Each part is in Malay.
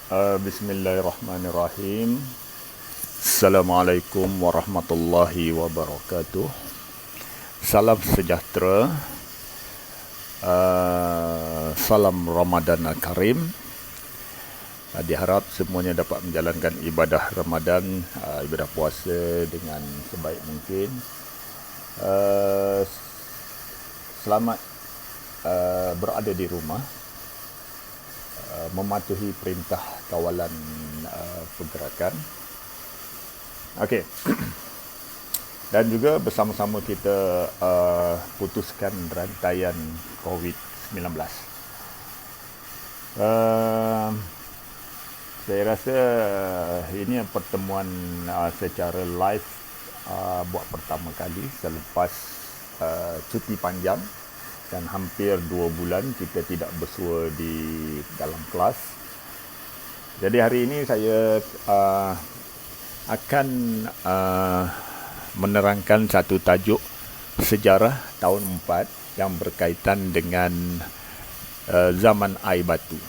Bismillahirrahmanirrahim. Assalamualaikum warahmatullahi wabarakatuh. Salam sejahtera. Salam Ramadan Karim. Diharap semuanya dapat menjalankan ibadah Ramadan, ibadah puasa dengan sebaik mungkin. Selamat berada di rumah, mematuhi perintah kawalan pergerakan. Okey. Dan juga bersama-sama kita putuskan rantaian COVID-19. Saya rasa ini pertemuan secara live buat pertama kali selepas cuti panjang dan hampir 2 bulan kita tidak bersua di dalam kelas. Jadi hari ini saya akan menerangkan satu tajuk sejarah tahun 4 yang berkaitan dengan zaman air batu.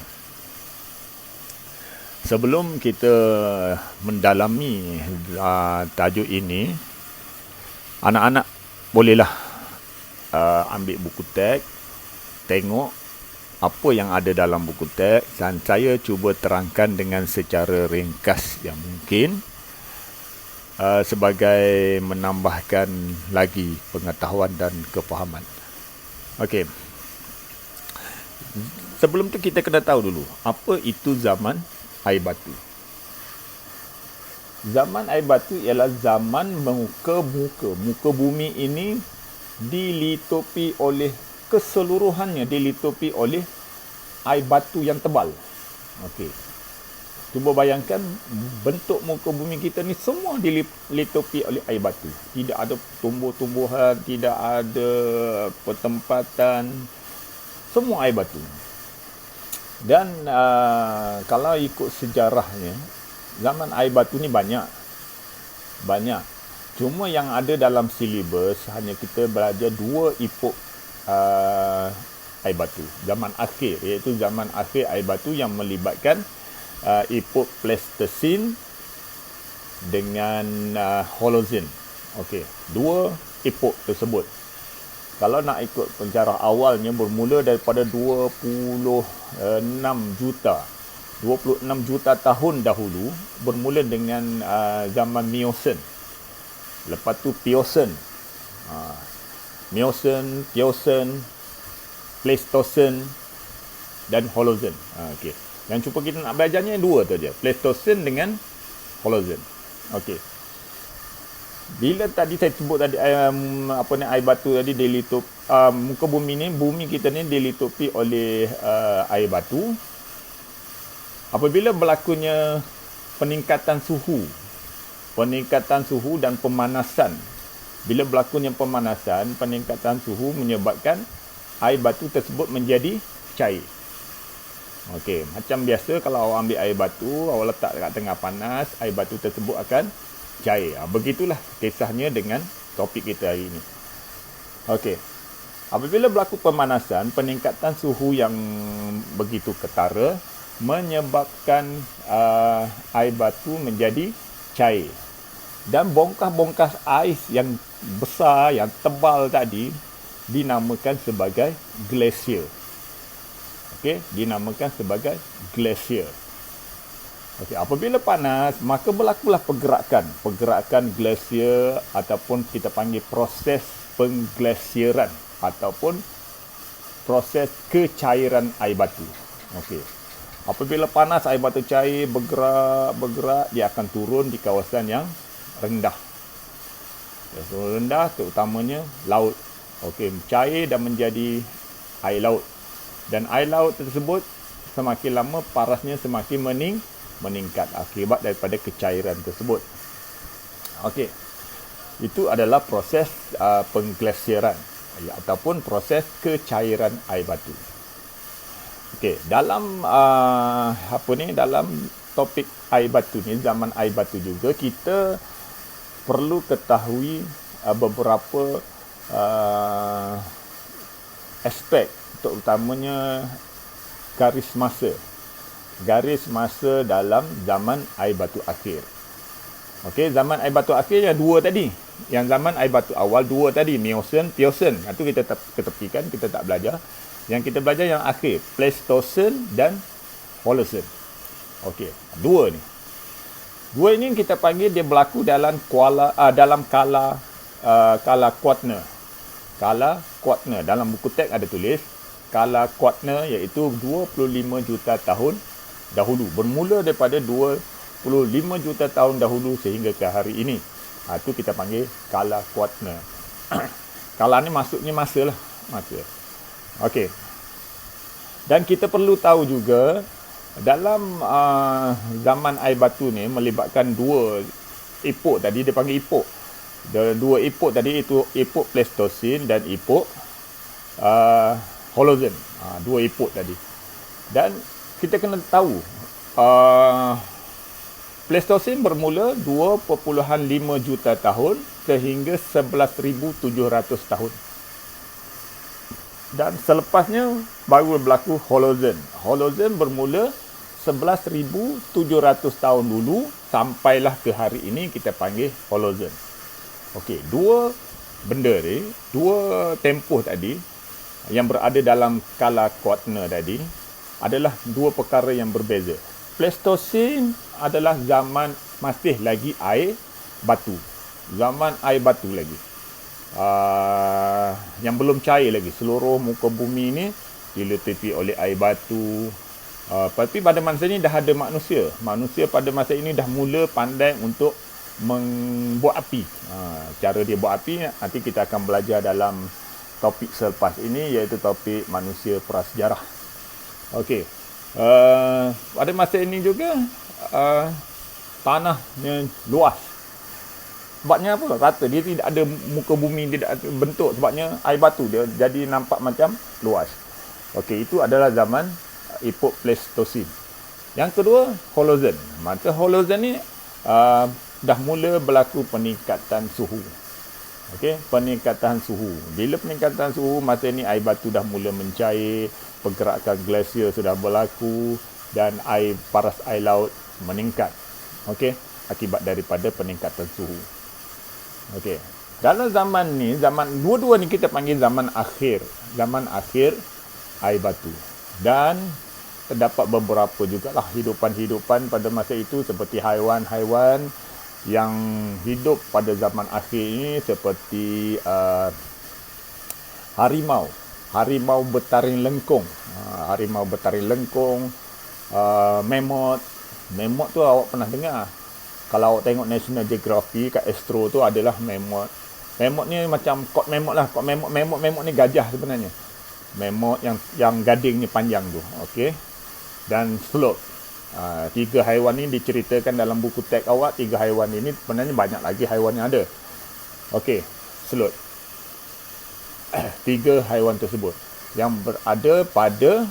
Sebelum kita mendalami tajuk ini, anak-anak bolehlah ambil buku teks, tengok apa yang ada dalam buku teks, dan saya cuba terangkan dengan secara ringkas yang mungkin sebagai menambahkan lagi pengetahuan dan kefahaman. Okey. Sebelum tu kita kena tahu dulu apa itu zaman air batu. Zaman air batu ialah zaman muka bumi ini dilitupi oleh keseluruhannya dilitupi oleh air batu yang tebal. Okey. Cuba bayangkan bentuk muka bumi kita ni semua dilitupi oleh air batu. Tidak ada tumbuh-tumbuhan, tidak ada pertempatan, semua air batu. Dan kalau ikut sejarahnya, zaman air batu ni banyak. Cuma yang ada dalam silibus hanya kita belajar 2 epok air batu. Zaman akhir, iaitu zaman akhir air batu yang melibatkan epok Pleistocene dengan Holocene. Okey, 2 epok tersebut. Kalau nak ikut penjara awalnya bermula daripada 26 juta tahun dahulu, bermula dengan zaman Miocene. Lepas tu Pliocene. Miocene, Pliocene, Pleistocene dan Holocene. Okey. Yang cuba kita nak belajarnya 2 tu je, Pleistocene dengan Holocene. Okey. Bila tadi saya sebut tadi air batu tadi dilitup muka bumi kita ni dilitupi oleh air batu. Apabila berlakunya peningkatan suhu dan pemanasan. Bila berlakunya pemanasan, peningkatan suhu menyebabkan air batu tersebut menjadi cair. Okey, macam biasa kalau awak ambil air batu, awak letak kat tengah panas, air batu tersebut akan cair. Begitulah kisahnya dengan topik kita hari ini. Okey. Apabila berlaku pemanasan, peningkatan suhu yang begitu ketara menyebabkan air batu menjadi cair. Dan bongkah-bongkah ais yang besar, yang tebal tadi dinamakan sebagai glasier. Okey, dinamakan sebagai glasier. Okey, apabila panas, maka berlakulah pergerakan glasier ataupun kita panggil proses pengglasiran ataupun proses kecairan air batu. Okey. Apabila panas, air batu cair, bergerak, dia akan turun di kawasan yang rendah. Kawasan rendah terutamanya laut. Okey, cair dan menjadi air laut. Dan air laut tersebut semakin lama parasnya semakin meningkat akibat daripada kecairan tersebut. Okey. Itu adalah proses pengglasiran ataupun proses kecairan air batu. Okey, dalam dalam topik air batu ni, zaman air batu juga kita perlu ketahui beberapa aspek, terutamanya garis masa. garis masa dalam zaman air batu akhir. Okey, zaman air batu akhir yang dua tadi. Yang zaman air batu awal dua tadi, Miocene, Pliocene. Itu kita ketepikan, kita tak belajar. Yang kita belajar yang akhir, Pleistocene dan Holocene. Okey, dua ni. Dua ini kita panggil dia berlaku dalam kala Quaternaire. Kala Quaternaire. Dalam buku teks ada tulis kala Quaternaire, iaitu 25 juta tahun dahulu. Bermula daripada 25 juta tahun dahulu sehingga ke hari ini. Itu kita panggil kala Quaternaire. Kala ni maksudnya masa lah. Masa. Okey. Dan kita perlu tahu juga dalam zaman air batu ni melibatkan dua epok tadi, dia panggil epok. Dua epok tadi itu epok Pleistocene dan epok Holocene. Dua epok tadi. Dan kita kena tahu Pleistocene bermula 2.5 juta tahun sehingga 11,700 tahun. Dan selepasnya baru berlaku Holocene. Holocene bermula 11,700 tahun dulu sampailah ke hari ini kita panggil Holocene. Okey, dua benda ni, dua tempoh tadi yang berada dalam kala Quaternaire tadi adalah dua perkara yang berbeza. Pleistocene adalah zaman masih lagi air batu. Zaman air batu lagi. Yang belum cair lagi. Seluruh muka bumi ni dilitupi oleh air batu. Tapi pada masa ini dah ada manusia. Manusia pada masa ini dah mula pandai untuk membuat api. Cara dia buat api nanti kita akan belajar dalam topik selepas ini, iaitu topik manusia prasejarah. Okey. Pada masa ini juga tanahnya luas. Sebabnya apa? Rata. Dia tidak ada muka bumi, tidak ada bentuk. Sebabnya air batu dia jadi nampak macam luas. Okey, itu adalah zaman epok Pleistocene. Yang kedua, Holocene. Maka Holocene ni dah mula berlaku peningkatan suhu. Okey, peningkatan suhu. Bila peningkatan suhu, masa ni air batu dah mula mencair, pergerakan glasier sudah berlaku dan paras air laut meningkat. Okey, akibat daripada peningkatan suhu. Okey. Dalam zaman ni, zaman dua-dua ni kita panggil zaman akhir. Zaman akhir air batu. Dan terdapat beberapa jugalah hidupan-hidupan pada masa itu seperti haiwan-haiwan yang hidup pada zaman akhir ini seperti harimau. Harimau bertaring lengkung. Harimau bertaring lengkung. Mammoth. Mammoth tu awak pernah dengar. Kalau awak tengok National Geographic kat Astro tu adalah mammoth. Mammoth ni macam kot mammoth lah. Kot mammoth ni gajah sebenarnya. Mammoth yang gadingnya panjang tu. Okey. Dan sloth. Tiga haiwan ni diceritakan dalam buku teks awak. Tiga haiwan ini sebenarnya banyak lagi haiwan yang ada. Okey. Sloth. Tiga haiwan tersebut yang berada pada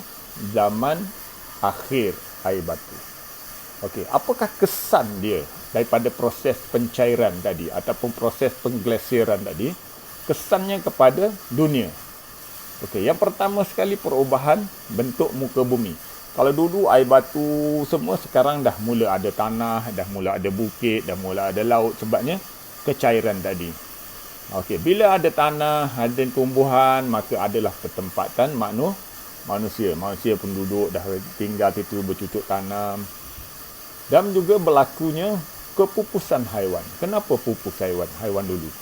zaman akhir air batu. Okey, apakah kesan dia daripada proses pencairan tadi ataupun proses pengglasiran tadi, kesannya kepada dunia? Okey, yang pertama sekali perubahan bentuk muka bumi. Kalau dulu air batu semua, sekarang dah mula ada tanah, dah mula ada bukit, dah mula ada laut, sebabnya kecairan tadi. Okey, bila ada tanah, ada tumbuhan, maka adalah ketempatan manusia. Manusia penduduk dah tinggal situ bercucuk tanam. Dan juga berlakunya kepupusan haiwan. Kenapa pupus haiwan dulu?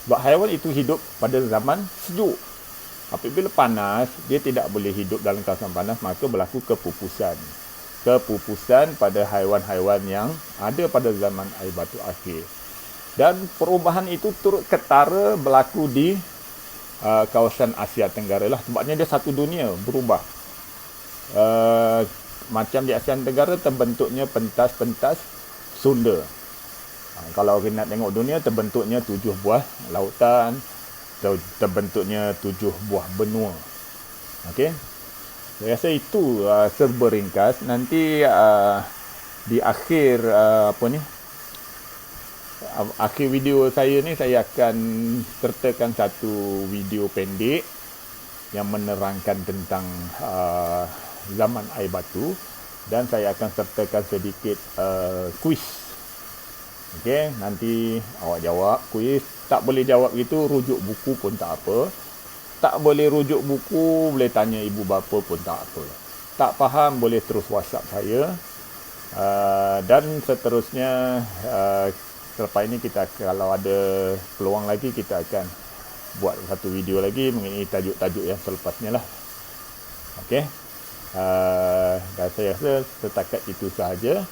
Sebab haiwan itu hidup pada zaman sejuk. Apabila panas, dia tidak boleh hidup dalam kawasan panas, maka berlaku kepupusan. Kepupusan pada haiwan-haiwan yang ada pada zaman air batu akhir. Dan perubahan itu turut ketara berlaku di kawasan Asia Tenggara lah. Sebabnya dia satu dunia berubah. Macam di Asia Tenggara terbentuknya pentas-pentas sunda. Kalau kita nak tengok dunia, terbentuknya 7 buah lautan, terbentuknya 7 buah benua. Okey. Saya rasa itu serba ringkas. Nanti di akhir akhir video saya ni, saya akan sertakan satu video pendek yang menerangkan tentang zaman air batu. dan saya akan sertakan sedikit kuis. Okey, nanti awak jawab kuis. Tak boleh jawab gitu, rujuk buku pun tak apa. Tak boleh rujuk buku, boleh tanya ibu bapa pun tak apa. Tak faham, boleh terus WhatsApp saya. Dan seterusnya, selepas ini kita, kalau ada peluang lagi, kita akan buat satu video lagi mengenai tajuk-tajuk yang selepasnya lah. Okey. Dan saya rasa setakat itu sahaja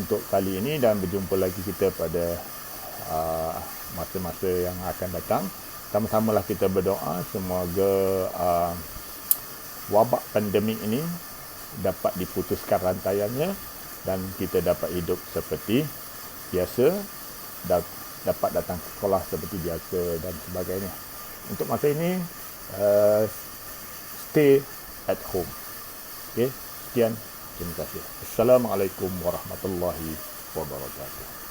untuk kali ini, dan berjumpa lagi kita pada masa-masa yang akan datang. Sama-samalah kita berdoa semoga wabak pandemik ini dapat diputuskan rantaiannya dan kita dapat hidup seperti biasa, dapat datang ke sekolah seperti biasa dan sebagainya. Untuk masa ini, stay at home. Okay? Sekian, terima kasih. Assalamualaikum warahmatullahi wabarakatuh.